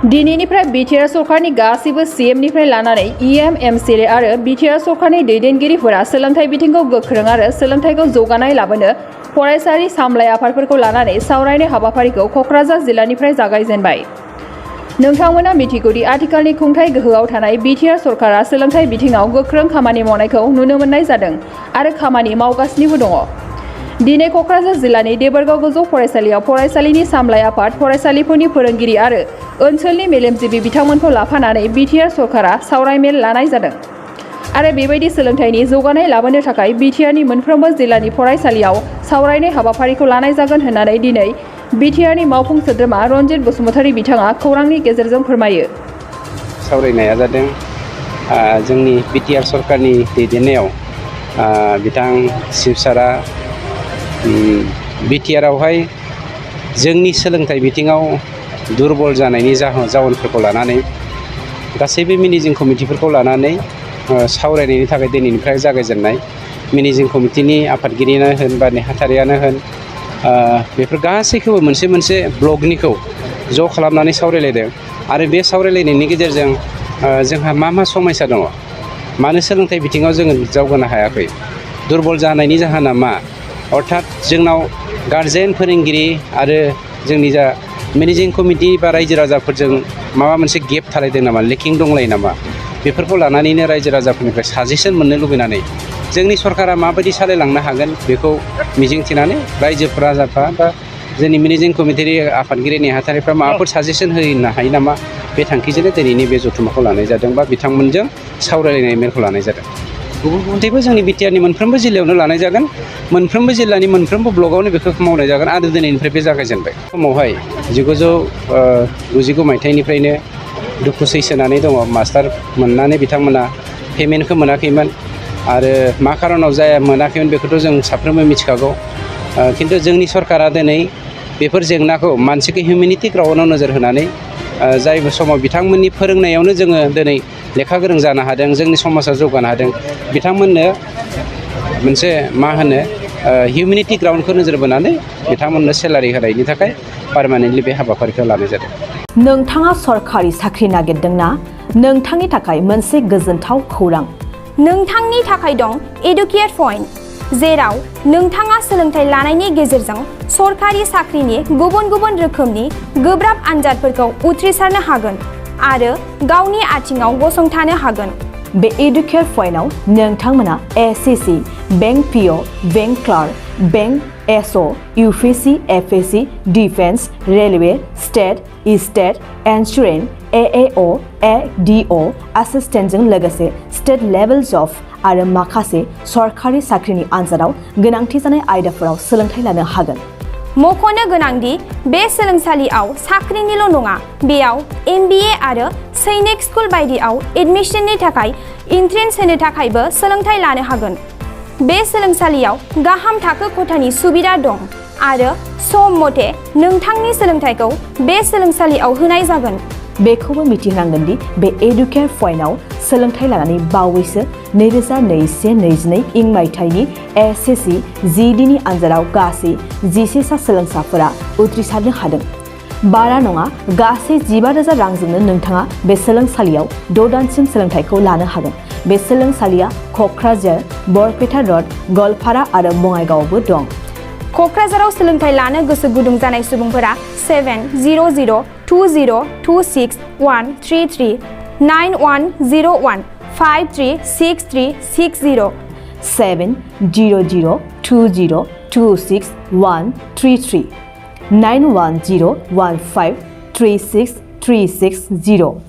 दिनैनिफ्राय बिटिआर सरकारनि गासैबो सीएमनिफ्राय लानानै इएम एमसीएलए आरो बिटिआर सरकारनि दैदेनगिरिफोरा सोलोंथाइ बिथिंखौ गोख्रों आरो सोलोंथाइखौ जौगानाय लाबोनो फरायसालि सामलाय आफादफोरखौ लानानै सावरायनाय हाबाफारिखौ क'क्राझार जिल्लानिफ्राय जागायजेनबाय। नोंथांमोना मिथिगौदि आथिखालनि खुंथाय गोहोआव थानाय बिटिआर सरकारा सोलोंथाइ बिथिङाव गोख्रों खामानि मावनायखौ नुनो मोननाय जादों आरो खामानि मावगासिनोबो दङ। दिनै क'क्राझार जिल्लानि देबोरगाव गोजौ फरायसालियाव फरायसालिनि सामलाय आफाद, फरायसालिफोरनि फोरोंगिरि आरो ओनसोलनि मेलेमजिबि बिथांमोनखौ लाफानानै बिटिआर सरकारा सावरायमेल लानाय जादों आरो बेबायदि सोलोंथाइनि जौगानाय लाबोनो थाखाय बिटिआरनि मोनफ्रोमबो जिल्लानि फरायसालियाव सावरायनाय हाबाफारिखौ लानाय जागोन होननानै दिनै बिटिआरनि मावफुं सोद्रोमा रन्जित बसुमतारी बिथाङा खौरांनि गेजेरजों फोरमायो। सावरायनाया जादों जोंनि बिटिआर सरकारनि दैदेननायाव बिथां चिफ सारा बिटिआरआवहाय जोंनि सोलोंथाइ बिथिङाव दुरबल जानायनि जाहोनफोरखौ लानानै गासैबो मेनेजिं कमिटिफोरखौ लानानै सावरायनायनि थाखाय दिनैनिफ्राय जागायजेननाय। मेनेजिं कमिटिनि आफादगिरियानो होन बा नेहाथारियानो होन बेफोर गासैखौबो मोनसे मोनसे ब्लकनिखौ ज' खालामनानै सावरायलायदों आरो बे सावरायलायनायनि गेजेरजों जोंहा मा समस्या दङ, मानो सोलोंथाइ बिथिङाव जोङो जौगानो हायाखै, दुरबल जानायनि जाहोना मा, अर्थात जोंनाव गारजेन, फोरोंगिरि आरो जोंनि जा मेनेजिं कमिटि बा रायजो राजाफोरजों माबा मोनसे गेप थालायदों नामा, लेकिं दंलायो नामा, बेफोरखौ लानानैनो रायजो राजाफोरनिफ्राय साजेसन मोननो लुबैनानै जोंनि सरकारा माबायदि सालायलांनो हागोन बेखौ मिजिंथिनानै रायजो राजाफ्रा बा जोंनि मेनेजिं कमिटिनि आफादगिरि नेहाथारिफ्रा माबाफोर साजेसन होनो हायो नामा, बे थांखिजोंनो दिनैनि बे जथुम्माखौ लानाय जादों बा बिथांमोनजों सावरायलायनाय मेलखौ लानाय जादों। गुबुन गुबुनथिबो जोंनि बिटिआरनि मोनफ्रोमबो जिल्लायावनो लानाय जागोन, मोनफ्रोमबो जिल्लानि मोनफ्रोमबो ब्लकआवनो बेखौ मावनाय जागोन आरो दिनैनिफ्राय बे जागायजेनबाय। समावहाय 1999 मायथाइनिफ्रायनो दुखु सैसोनानै दङ। मास्टार मोननानै बिथांमोना पेमेन्टखौ मोनाखैमोन आरो मा खारनाव मोनाखैमोन बेखौथ' जों साफ्रोमबो मिथिखागौ। खिन्थु जोंनि सरकारा दिनै बेफोर जेंनाखौ मानसिखौ हिउमेनिटि ग्राउन्डआव नोजोर होनानै जाय समाव बिथांमोननि फोरोंनायावनो जोङो दिनै लेखा गोरों जानो हादों, जोंनि समाजा जौगानो हादों, बिथांमोननो मोनसे हिउमेनिटि ग्राउन्डखौ नोजोर बोनानै बिथांमोननो सेलारि होनायनि थाखाय पार्मानेन्टलि बे हाबाफारिखौ लानाय जादों। नोंथाङा सरकारि साख्रि नागिरदोंना? नोंथांनि थाखाय मोनसे गोजोनथाव खौरां। नोंथांनि थाखाय दं एडुकेट पइन्ट, जेराव नोंथाङा सोलोंथाइ लानायनि गेजेरजों सरकारि साख्रिनि गुबुन गुबुन रोखोमनि गोब्राब आनजादफोरखौ उथ्रिसारनो हागोन आरो गावनि आथिङाव गसंथानो हागोन। बे एडुकेट पइन्टआव नोंथांमोना SSC, bank PO, bank clerk, bank SO, UPSC, FSC, defence, railway, state insurance, एएअ, एडिअ एसिस्टेन्टजों लोगोसे स्टेट लेभेल जब आरो माखासे सरकारि साख्रिनि आनजादाव गोनांथि जानाय आयदाफोराव सोलोंथाइ लानो हागोन। मख'नो गोनांदि बे सोलोंसालियाव साख्रिनिल' नङा, बेयाव MBA आरो सैनिक स्कुल बायदियाव एडमिसननि थाखाय एन्ट्रेन्स होनो थाखायबो सोलोंथाइ लानो हागोन। बे सोलोंसालियाव गाहाम थाखो खथानि सुबिदा दं आरो सम मथे नोंथांनि सोलोंथाइखौ बे सोलोंसालियाव होनाय जागोन। बेखौबो मिथिनांगोन दि बे एडुकेट पइन्टआव सोलोंथाइ लानानै बावैसो 2021-22 मायथाइनि एसएससि GDनि आनजादाव गासै 11 सा सोलोंसाफोरा उथ्रिसारनो हादों। बारा नङा, गासै 15,000 रांजोंनो नोंथाङा बे सोलोंसालियाव 6 दानसिम सोलोंथाइखौ लानो हागोन। बे सोलोंसालिया क'क्राझार, बरपेटा रड, गलपारा आरो बङाइगावआवबो दं। क'क्राझाराव सोलोंथाइ लानो गोसो गुदुं जानाय सुबुंफोरा 70020261133 9101 536360 70020261133 9101536360